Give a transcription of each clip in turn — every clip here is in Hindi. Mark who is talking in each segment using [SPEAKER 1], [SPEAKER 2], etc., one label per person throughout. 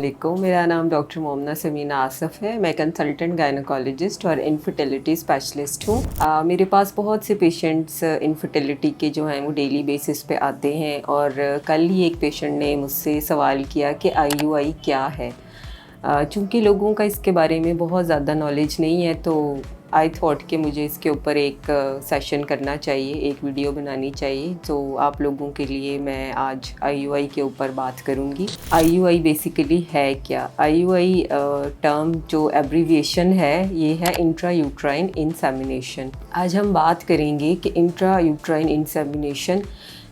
[SPEAKER 1] अस्सलामुअलैकुम। मेरा नाम डॉक्टर मोमना समीना आसफ़ है। मैं कंसल्टेंट गायनोकोलॉजिस्ट और इनफर्टिलिटी स्पेशलिस्ट हूँ। मेरे पास बहुत से पेशेंट्स इनफर्टिलिटी के जो हैं वो डेली बेसिस पे आते हैं और कल ही एक पेशेंट ने मुझसे सवाल किया कि आईयूआई क्या है। चूँकि लोगों का इसके बारे में बहुत ज़्यादा नॉलेज नहीं है, तो आई थॉट कि मुझे इसके ऊपर एक सेशन करना चाहिए, एक वीडियो बनानी चाहिए। तो आप लोगों के लिए मैं आज आईयूआई के ऊपर बात करूँगी। आईयूआई बेसिकली है क्या? आईयूआई टर्म जो एब्रीविएशन है, ये है इंट्रा यूट्राइन इंसेमिनेशन। आज हम बात करेंगे कि इंट्रा यूट्राइन इंसेमिनेशन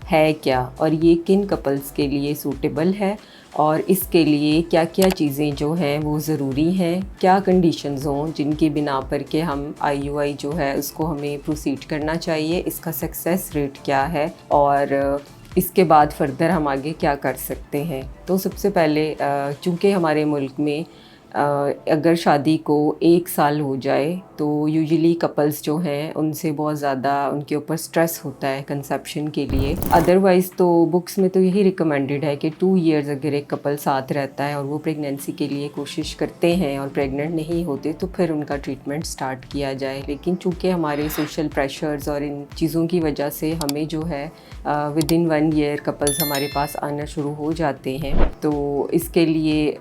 [SPEAKER 1] है क्या और ये किन कपल्स के लिए सूटेबल है और इसके लिए क्या क्या चीज़ें जो हैं वो ज़रूरी हैं, क्या कंडीशंस हों जिनकी बिना पर के हम आईयूआई जो है उसको हमें प्रोसीड करना चाहिए, इसका सक्सेस रेट क्या है और इसके बाद फर्दर हम आगे क्या कर सकते हैं। तो सबसे पहले चूँकि हमारे मुल्क में अगर शादी को 1 साल हो जाए तो यूजुअली कपल्स जो हैं उनसे बहुत ज़्यादा उनके ऊपर स्ट्रेस होता है कंसेप्शन के लिए। अदरवाइज़ तो बुक्स में तो यही रिकमेंडेड है कि 2 इयर्स अगर एक कपल साथ रहता है और वो प्रेगनेंसी के लिए कोशिश करते हैं और प्रेग्नेंट नहीं होते तो फिर उनका ट्रीटमेंट स्टार्ट किया जाए। लेकिन चूँकि हमारे सोशल प्रेशर्स और इन चीज़ों की वजह से हमें जो है विदिन 1 ईयर कपल्स हमारे पास आना शुरू हो जाते हैं। तो इसके लिए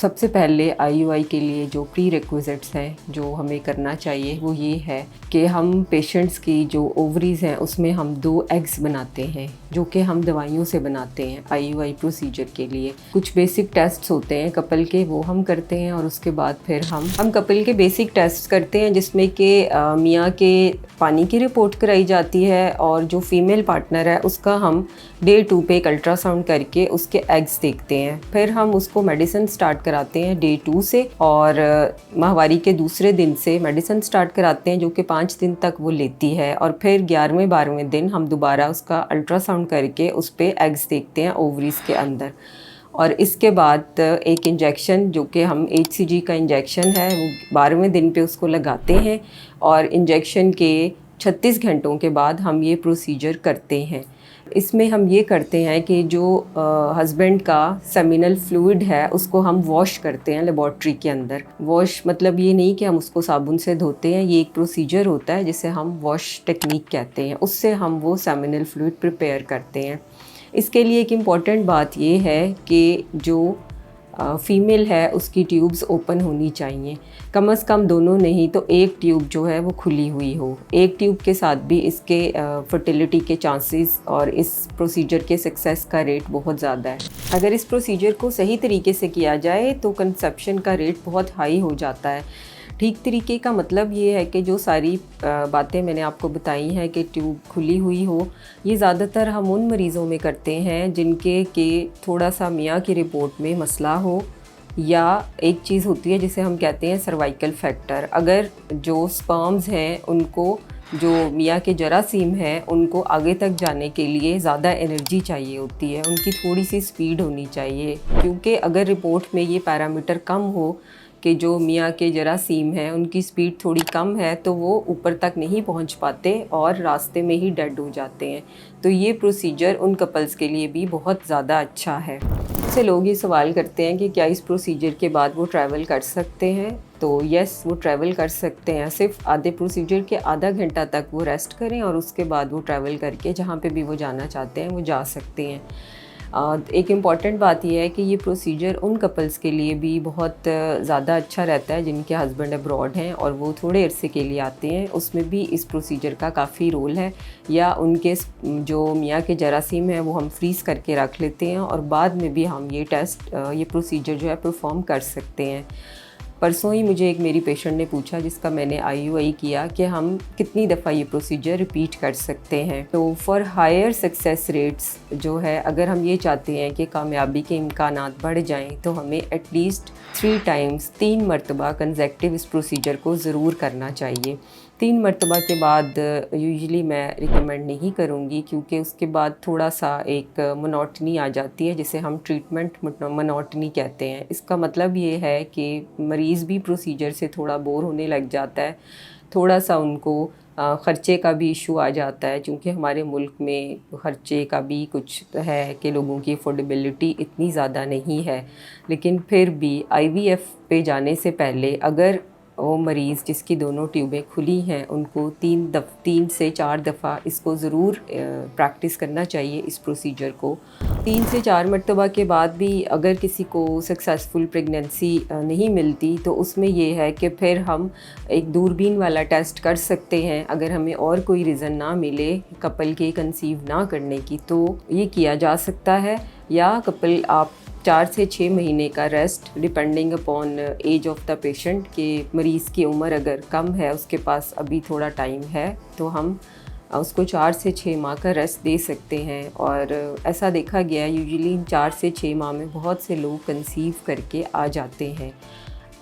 [SPEAKER 1] सबसे पहले आईयूआई के लिए जो प्री रिक्विजिट्स हैं जो हमें करना चाहिए वो ये है कि हम पेशेंट्स की जो ओवरीज़ हैं उसमें हम 2 एग्स बनाते हैं जो कि हम दवाइयों से बनाते हैं आईयूआई प्रोसीजर के लिए। कुछ बेसिक टेस्ट्स होते हैं कपल के, वो हम करते हैं और उसके बाद फिर हम कपल के बेसिक टेस्ट करते हैं जिसमें कि मियाँ के पानी की रिपोर्ट कराई जाती है और जो फीमेल पार्टनर है उसका हम डे 2 पे एक अल्ट्रासाउंड करके उसके एग्स देखते हैं। फिर हम उसको मेडिसिन स्टार्ट कराते हैं डे 2 से और माहवारी के दूसरे दिन से मेडिसिन स्टार्ट कराते हैं जो कि 5 दिन तक वो लेती है और फिर 11वें-12वें दिन हम दोबारा उसका अल्ट्रासाउंड करके उस पे एग्स देखते हैं ओवरीज़ के अंदर। और इसके बाद एक इंजेक्शन जो कि हम HCG का इंजेक्शन है वो 12वें दिन पे उसको लगाते हैं और इंजेक्शन के 36 घंटों के बाद हम ये प्रोसीजर करते हैं। इसमें हम ये करते हैं कि जो हस्बैंड का सेमिनल फ्लूइड है उसको हम वॉश करते हैं लेबॉर्ट्री के अंदर। वॉश मतलब ये नहीं कि हम उसको साबुन से धोते हैं, ये एक प्रोसीजर होता है जिसे हम वॉश टेक्निक कहते हैं। उससे हम वो सेमिनल फ्लूइड प्रिपेयर करते हैं। इसके लिए एक इम्पॉर्टेंट बात ये है कि जो फ़ीमेल है उसकी ट्यूब्स ओपन होनी चाहिए, कम से कम दोनों नहीं तो एक ट्यूब जो है वो खुली हुई हो। एक ट्यूब के साथ भी इसके फर्टिलिटी के चांसेस और इस प्रोसीजर के सक्सेस का रेट बहुत ज़्यादा है। अगर इस प्रोसीजर को सही तरीके से किया जाए तो कंसेप्शन का रेट बहुत हाई हो जाता है। ठीक तरीके का मतलब ये है कि जो सारी बातें मैंने आपको बताई हैं कि ट्यूब खुली हुई हो, ये ज़्यादातर हम उन मरीज़ों में करते हैं जिनके कि थोड़ा सा मियाँ की रिपोर्ट में मसला हो या एक चीज़ होती है जिसे हम कहते हैं सर्वाइकल फैक्टर। अगर जो स्पर्म्स हैं उनको, जो मियाँ के जरासीम हैं उनको आगे तक जाने के लिए ज़्यादा एनर्जी चाहिए होती है, उनकी थोड़ी सी स्पीड होनी चाहिए, क्योंकि अगर रिपोर्ट में ये पैरामीटर कम हो कि जो मियाँ के जरासीम हैं उनकी स्पीड थोड़ी कम है तो वो ऊपर तक नहीं पहुँच पाते और रास्ते में ही डेड हो जाते हैं। तो ये प्रोसीजर उन कपल्स के लिए भी बहुत ज़्यादा अच्छा है। से लोग ये सवाल करते हैं कि क्या इस प्रोसीजर के बाद वो ट्रैवल कर सकते हैं? तो यस, वो ट्रैवल कर सकते हैं। सिर्फ आधे प्रोसीजर के आधा घंटा तक वो रेस्ट करें और उसके बाद वो ट्रैवल करके जहाँ पे भी वो जाना चाहते हैं वो जा सकते हैं। एक इम्पॉर्टेंट बात यह है कि ये प्रोसीजर उन कपल्स के लिए भी बहुत ज़्यादा अच्छा रहता है जिनके हस्बैंड अब्रॉड हैं और वो थोड़े अरसे के लिए आते हैं। उसमें भी इस प्रोसीजर का काफ़ी रोल है, या उनके जो मियाँ के जरासीम हैं वो हम फ्रीज़ करके रख लेते हैं और बाद में भी हम ये प्रोसीजर जो है परफॉर्म कर सकते हैं। परसों ही मुझे एक मेरी पेशेंट ने पूछा जिसका मैंने आईयूआई किया कि हम कितनी दफ़ा ये प्रोसीजर रिपीट कर सकते हैं। तो फॉर हायर सक्सेस रेट्स जो है, अगर हम ये चाहते हैं कि कामयाबी के इम्कानात बढ़ जाएं तो हमें एटलीस्ट 3 टाइम्स 3 मरतबा कंसेक्टिव इस प्रोसीजर को ज़रूर करना चाहिए। 3 मरतबा के बाद यूजुअली मैं रिकमेंड नहीं करूँगी, क्योंकि उसके बाद थोड़ा सा एक मोनोटनी आ जाती है जिसे हम ट्रीटमेंट मोनोटनी कहते हैं। इसका मतलब ये है कि मरीज़ भी प्रोसीजर से थोड़ा बोर होने लग जाता है, थोड़ा सा उनको ख़र्चे का भी इशू आ जाता है, क्योंकि हमारे मुल्क में ख़र्चे का भी कुछ है कि लोगों की अफोर्डेबिलिटी इतनी ज़्यादा नहीं है। लेकिन फिर भी आईवीएफ पे जाने से पहले अगर वो मरीज़ जिसकी दोनों ट्यूबें खुली हैं उनको 3 से 4 दफ़ा इसको ज़रूर प्रैक्टिस करना चाहिए, इस प्रोसीजर को। 3 से 4 मरतबा के बाद भी अगर किसी को सक्सेसफुल प्रेगनेंसी नहीं मिलती, तो उसमें ये है कि फिर हम एक दूरबीन वाला टेस्ट कर सकते हैं। अगर हमें और कोई रीज़न ना मिले कपल के कंसीव ना करने की, तो ये किया जा सकता है। या कपल आप 4 से 6 महीने का rest, depending upon age of the patient, के मरीज़ की उम्र अगर कम है, उसके पास अभी थोड़ा टाइम है, तो हम उसको 4 से 6 माह का रेस्ट दे सकते हैं। और ऐसा देखा गया है यूजुअली 4 से 6 माह में बहुत से लोग कंसीव करके आ जाते हैं।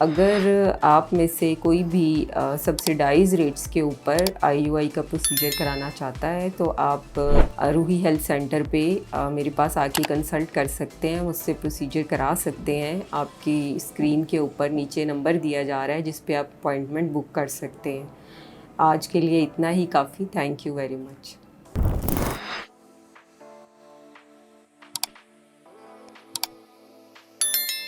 [SPEAKER 1] अगर आप में से कोई भी सब्सिडाइज रेट्स के ऊपर आईयूआई का प्रोसीजर कराना चाहता है, तो आप रूही हेल्थ सेंटर पे मेरे पास आके कंसल्ट कर सकते हैं, मुझसे प्रोसीजर करा सकते हैं। आपकी स्क्रीन के ऊपर नीचे नंबर दिया जा रहा है जिस पे आप अपॉइंटमेंट बुक कर सकते हैं। आज के लिए इतना ही काफ़ी। Thank you very much.